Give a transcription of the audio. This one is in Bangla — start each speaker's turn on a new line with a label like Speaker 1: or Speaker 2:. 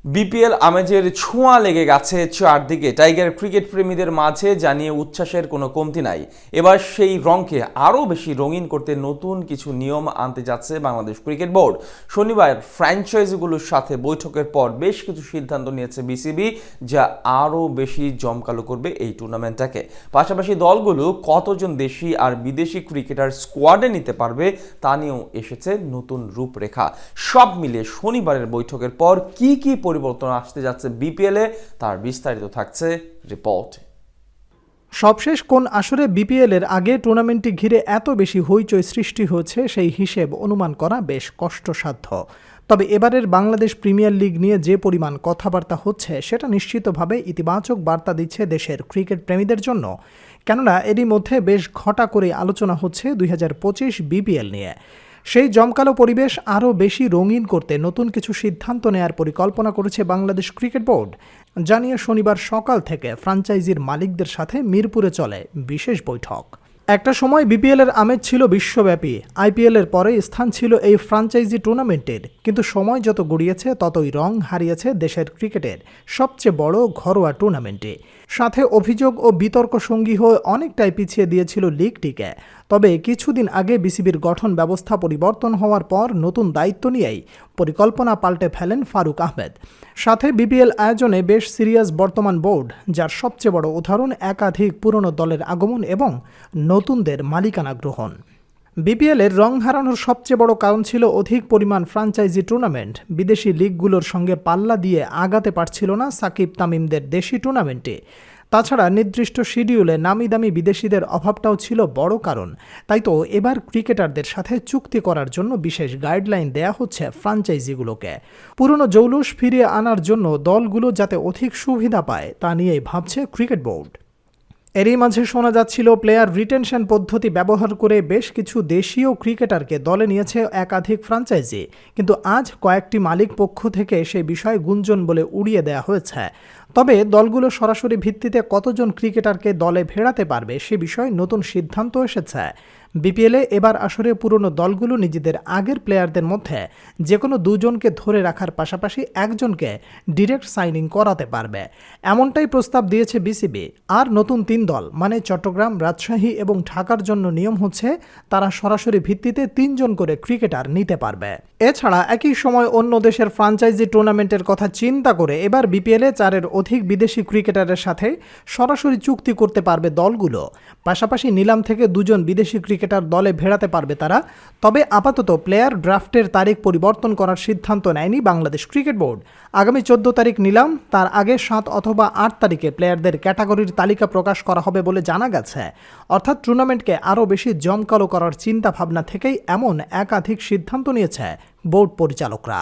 Speaker 1: বিপিএল আমেজের ছোঁয়া লেগে গেছে চারদিকে। টাইগার ক্রিকেট প্রেমীদের মাঝে জানিয়ে উচ্ছ্বাসের কোনো কমতি নাই। এবার সেই রংকে আরও বেশি রঙিন করতে নতুন কিছু নিয়ম আনতে যাচ্ছে বাংলাদেশ ক্রিকেট বোর্ড। শনিবার ফ্র্যাঞ্চাইজিগুলোর সাথে বৈঠকের পর বেশ কিছু সিদ্ধান্ত নিয়েছে বিসিবি, যা আরও বেশি জমকালো করবে এই টুর্নামেন্টটাকে। পাশাপাশি দলগুলো কতজন দেশি আর বিদেশি ক্রিকেটার স্কোয়াডে নিতে পারবে তা নিয়েও এসেছে নতুন রূপরেখা। সব মিলিয়ে শনিবারের বৈঠকের পর কি কি পরিবর্তন আসতে যাচ্ছে বিপিএলে, তার বিস্তারিত থাকছে রিপোর্ট।
Speaker 2: সবশেষ কোন আসরে বিপিএল এর আগে টুর্নামেন্টটি ঘিরে এত বেশি হইচই সৃষ্টি হয়েছে সেই হিসেব অনুমান করা বেশ কষ্টসাধ্য। তবে এবারের বাংলাদেশ প্রিমিয়ার লিগ নিয়ে যে পরিমাণ কথাবার্তা হচ্ছে সেটা নিশ্চিতভাবে ইতিবাচক বার্তা দিচ্ছে দেশের ক্রিকেট প্রেমীদের জন্য। কেননা এরই মধ্যে বেশ ঘটা করে আলোচনা হচ্ছে 2025 বিপিএল নিয়ে। সেই জমকালো পরিবেশ আরও বেশি রঙিন করতে নতুন কিছু সিদ্ধান্ত নেয়ার পরিকল্পনা করেছে বাংলাদেশ ক্রিকেট বোর্ড, জানিয়ে শনিবার সকাল থেকে ফ্র্যাঞ্চাইজির মালিকদের সাথে মিরপুরে চলে বিশেষ বৈঠক। একটা সময় বিপিএল এর আমেজ ছিল বিশ্বব্যাপী, আইপিএল এর পরে স্থান ছিল এই ফ্র্যাঞ্চাইজি টুর্নামেন্টের, কিন্তু সময় যত গড়িয়েছে ততই রং হারিয়েছে দেশের ক্রিকেটের সবচেয়ে বড় ঘরোয়া টুর্নামেন্টে। সাথে অভিযোগ ও বিতর্ক সঙ্গী হয়ে অনেকটাই পিছিয়ে দিয়েছিল লিগটিকে। তবে কিছুদিন আগে বিসিবির গঠন ব্যবস্থা পরিবর্তন হওয়ার পর নতুন দায়িত্ব নিয়েই পরিকল্পনা পাল্টে ফেলেন ফারুক আহমেদ। সাথে বিপিএল আয়োজনে বেশ সিরিয়াস বর্তমান বোর্ড, যার সবচেয়ে বড় উদাহরণ একাধিক পুরনো দলের আগমন এবং নতুনদের মালিকানা গ্রহণ। বিপিএল এর রং হারানোর সবচেয়ে বড় কারণ ছিল অধিক পরিমাণ ফ্র্যাঞ্চাইজি টুর্নামেন্ট। বিদেশি লিগগুলোর সঙ্গে পাল্লা দিয়ে আগাতে পারছিল না সাকিব তামিমদের দেশি টুর্নামেন্টে। তাছাড়া নির্দিষ্ট শিডিউলে নামি দামি বিদেশিদের অভাবটাও ছিল বড় কারণ। তাই তো এবার ক্রিকেটারদের সাথে চুক্তি করার জন্য বিশেষ গাইডলাইন দেয়া হচ্ছে ফ্র্যাঞ্চাইজিগুলোকে। পুরনো জৌলুস ফিরিয়ে আনার জন্য দলগুলো যাতে অধিক সুবিধা পায় তা নিয়েই ভাবছে ক্রিকেট বোর্ড। এরই মাঝে শোনা যাচ্ছিল প্লেয়ার রিটেনশন পদ্ধতি ব্যবহার করে বেশ কিছু দেশীয় ক্রিকেটারকে দলে নিয়েছে একাধিক ফ্র্যাঞ্চাইজি, কিন্তু আজ কয়েকটি মালিক পক্ষ থেকে সেই বিষয় গুঞ্জন বলে উড়িয়ে দেওয়া হয়েছে। তবে দলগুলো সরাসরি ভিত্তিতে কতজন ক্রিকেটারকে দলে ভেড়াতে পারবে সে বিষয়ে নতুন সিদ্ধান্ত এসেছে। বিপিএলে এবার আসরে পুরনো দলগুলো নিজেদের আগের প্লেয়ারদের মধ্যে যে কোনো দুজনকে ধরে রাখার পাশাপাশি একজনকে ডিরেক্ট সাইনিং করাতে পারবে, এমনটাই প্রস্তাব দিয়েছে বিসিবি। আর নতুন 3 দল মানে চট্টগ্রাম, রাজশাহী এবং ঢাকার জন্য নিয়ম হচ্ছে তারা সরাসরি ভিত্তিতে 3 জন করে ক্রিকেটার নিতে পারবে। এছাড়া একই সময় অন্য দেশের ফ্র্যাঞ্চাইজি টুর্নামেন্টের কথা চিন্তা করে এবার বিপিএলে 4-এর অধিক বিদেশি ক্রিকেটারের সাথে সরাসরি চুক্তি করতে পারবে দলগুলো। পাশাপাশি নিলাম থেকে 2 জন বিদেশি ক্রিকেটার দলে ভেড়াতে পারবে তারা। তবে আপাতত প্লেয়ার ড্রাফটের তারিখ পরিবর্তন করার সিদ্ধান্ত নেয়নি বাংলাদেশ ক্রিকেট বোর্ড। আগামী 14 তারিখ নিলাম, তার আগে 7 অথবা 8 তারিখে প্লেয়ারদের ক্যাটাগরির তালিকা প্রকাশ করা হবে বলে জানা গেছে। অর্থাৎ টুর্নামেন্টকে আরও বেশি জমকালো করার চিন্তা ভাবনা থেকেই এমন একাধিক সিদ্ধান্ত নিয়েছে বোর্ড পরিচালকরা।